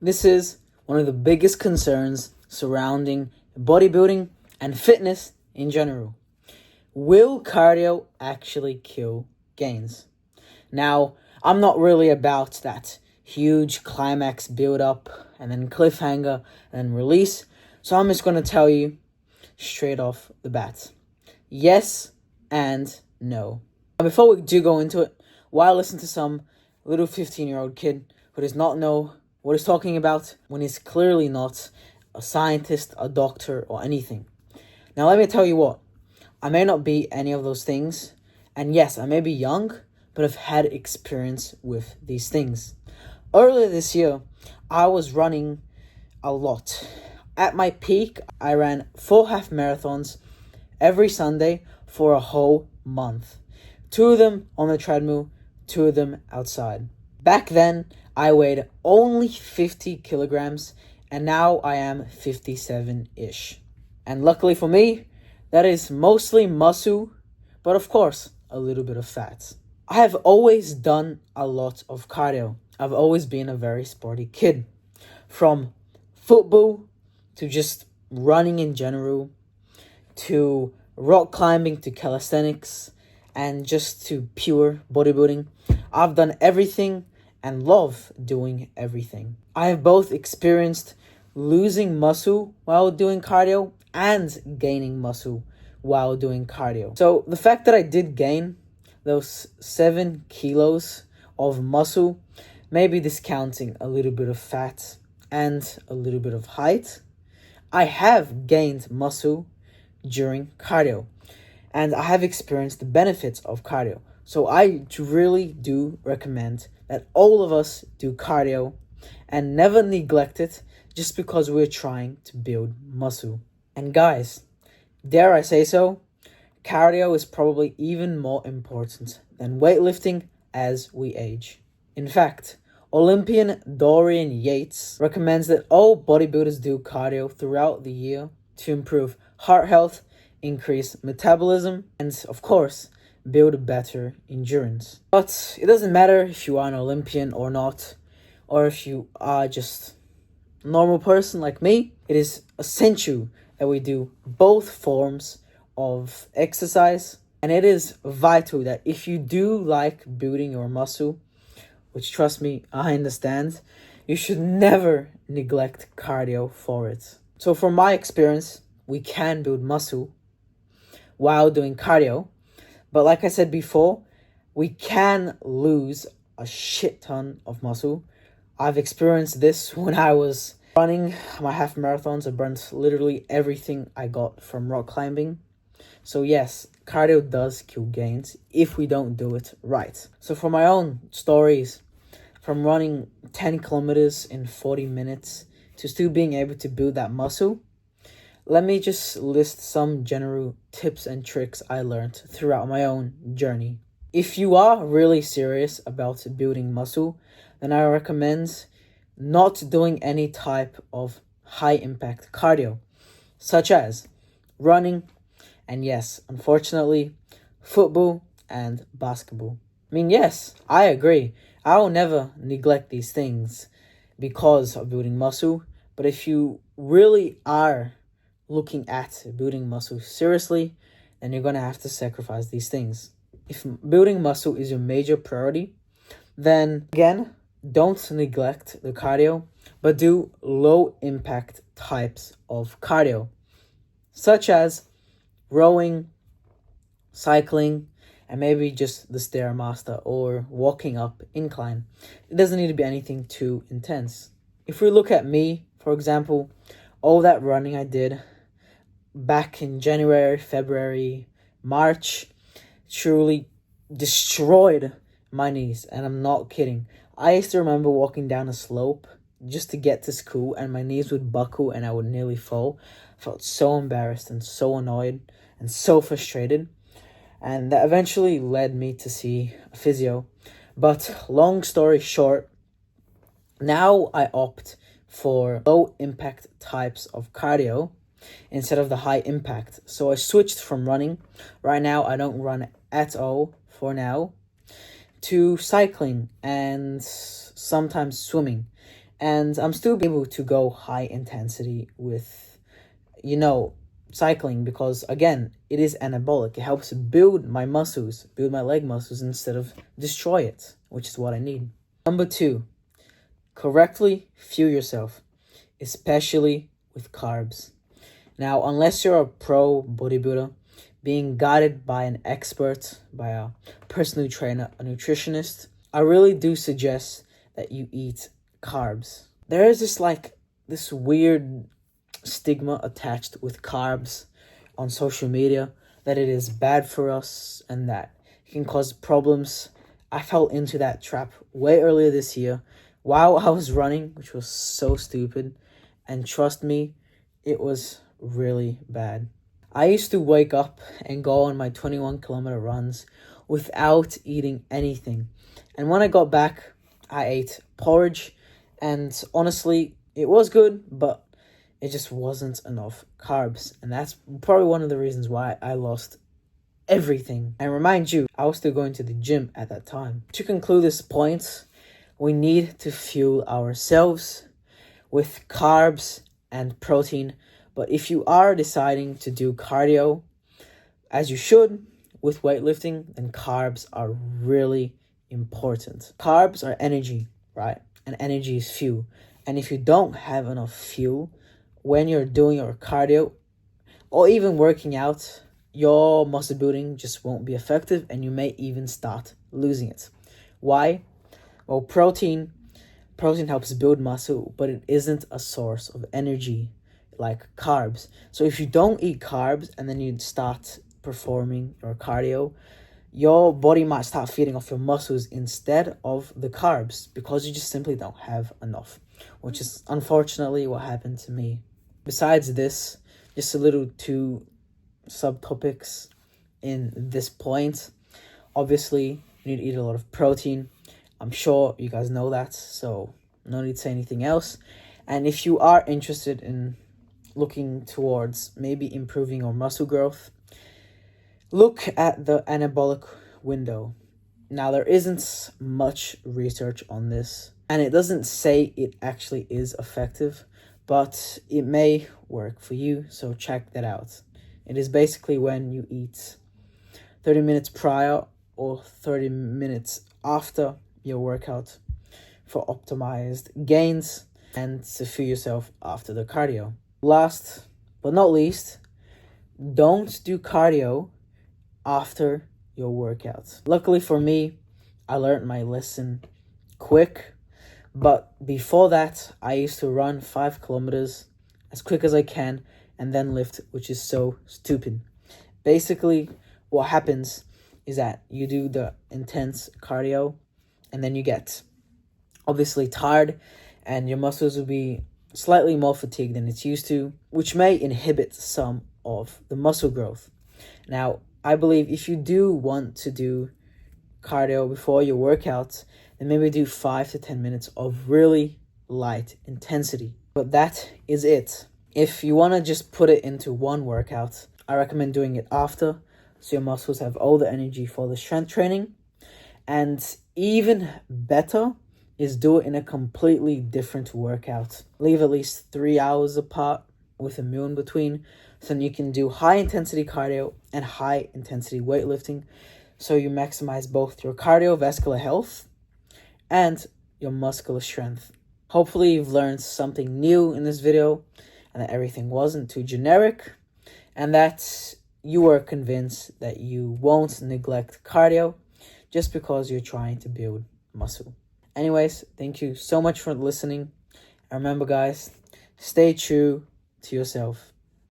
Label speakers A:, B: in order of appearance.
A: This is one of the biggest concerns surrounding bodybuilding and fitness in general. Will cardio actually kill gains? Now, I'm not really about that huge climax build up and then cliffhanger and then release, so I'm just going to tell you straight off the bat. Yes and no. And before we do go into it, why listen to some little 15-year-old kid who does not know what he's talking about when he's clearly not a scientist, a doctor, or anything? Now, let me tell you what. I may not be any of those things, and yes, I may be young, but I've had experience with these things. Earlier this year, I was running a lot. At my peak, I ran 4 half marathons every Sunday for a whole month. 2 of them on the treadmill, 2 of them outside. Back then, I weighed only 50 kilograms, and now I am 57-ish. And luckily for me, that is mostly muscle, but of course, a little bit of fat. I have always done a lot of cardio. I've always been a very sporty kid. From football to just running in general, to rock climbing, to calisthenics, and just to pure bodybuilding. I've done everything and love doing everything. I have both experienced losing muscle while doing cardio and gaining muscle while doing cardio. So the fact that I did gain those 7 kilos of muscle, maybe discounting a little bit of fat and a little bit of height, I have gained muscle during cardio, and I have experienced the benefits of cardio. So I really do recommend that all of us do cardio and never neglect it just because we're trying to build muscle. And guys, dare I say so, cardio is probably even more important than weightlifting as we age. In fact, Olympian Dorian Yates recommends that all bodybuilders do cardio throughout the year to improve heart health, increase metabolism, and of course, build better endurance. But it doesn't matter if you are an Olympian or not, or if you are just a normal person like me. It is essential that we do both forms of exercise, and it is vital that if you do like building your muscle, which trust me, I understand, you should never neglect cardio for it. So from my experience, we can build muscle while doing cardio, but like I said before, we can lose a shit ton of muscle. I've experienced this when I was running my half marathons. I burnt literally everything I got from rock climbing. So yes, cardio does kill gains if we don't do it right. So for my own stories, from running 10 kilometers in 40 minutes to still being able to build that muscle, let me just list some general tips and tricks I learned throughout my own journey. If you are really serious about building muscle, then I recommend not doing any type of high impact cardio, such as running, and yes, unfortunately, football and basketball. I mean, yes, I agree. I will never neglect these things because of building muscle, but if you really are looking at building muscle seriously, then you're going to have to sacrifice these things. If building muscle is your major priority, then again, don't neglect the cardio, but do low impact types of cardio, such as rowing, cycling, and maybe just the Stairmaster or walking up incline. It doesn't need to be anything too intense. If we look at me, for example, all that running I did back in January, February, March truly destroyed my knees, and I'm not kidding. I used to remember walking down a slope just to get to school, and my knees would buckle and I would nearly fall. I felt so embarrassed and so annoyed and so frustrated, and that eventually led me to see a physio. But long story short, now I opt for low impact types of cardio instead of the high impact. So I switched from running. Right now I don't run at all for now, to cycling and sometimes swimming. And I'm still able to go high intensity with, cycling, because again, it is anabolic. It helps build my muscles, build my leg muscles instead of destroy it, which is what I need. Number 2, correctly fuel yourself, especially with carbs. Now, unless you're a pro bodybuilder, being guided by an expert, by a personal trainer, a nutritionist, I really do suggest that you eat carbs. There is this weird stigma attached with carbs on social media, that it is bad for us and that it can cause problems. I fell into that trap way earlier this year while I was running, which was so stupid. And trust me, it was really bad. I used to wake up and go on my 21-kilometer runs without eating anything. And when I got back, I ate porridge. And honestly, it was good, but it just wasn't enough carbs. And that's probably one of the reasons why I lost everything. And remind you, I was still going to the gym at that time. To conclude this point, we need to fuel ourselves with carbs and protein. But if you are deciding to do cardio, as you should, with weightlifting, then carbs are really important. Carbs are energy, right? And energy is fuel. And if you don't have enough fuel when you're doing your cardio or even working out, your muscle building just won't be effective and you may even start losing it. Why? Well, protein helps build muscle, but it isn't a source of energy like carbs. So if you don't eat carbs and then you start performing your cardio, your body might start feeding off your muscles instead of the carbs because you just simply don't have enough, which is unfortunately what happened to me. Besides this, just a little 2 subtopics in this point. Obviously, you need to eat a lot of protein. I'm sure you guys know that, so no need to say anything else. And if you are interested in looking towards maybe improving your muscle growth, look at the anabolic window. Now, there isn't much research on this, and it doesn't say it actually is effective, but it may work for you, so check that out. It is basically when you eat 30 minutes prior or 30 minutes after your workout for optimized gains and to fuel yourself after the cardio. Last but not least, don't do cardio after your workout. Luckily for me, I learned my lesson quick. But before that, I used to run 5 kilometers as quick as I can and then lift, which is so stupid. Basically, what happens is that you do the intense cardio and then you get obviously tired and your muscles will be slightly more fatigued than it's used to, which may inhibit some of the muscle growth. Now, I believe if you do want to do cardio before your workout, then maybe do 5 to 10 minutes of really light intensity. But that is it. If you want to just put it into one workout, I recommend doing it after, so your muscles have all the energy for the strength training. And even better is do it in a completely different workout. Leave at least 3 hours apart with a meal in between, so then you can do high intensity cardio and high intensity weightlifting, so you maximize both your cardiovascular health and your muscular strength. Hopefully you've learned something new in this video and that everything wasn't too generic and that you are convinced that you won't neglect cardio just because you're trying to build muscle. Anyways, thank you so much for listening. And remember, guys, stay true to yourself.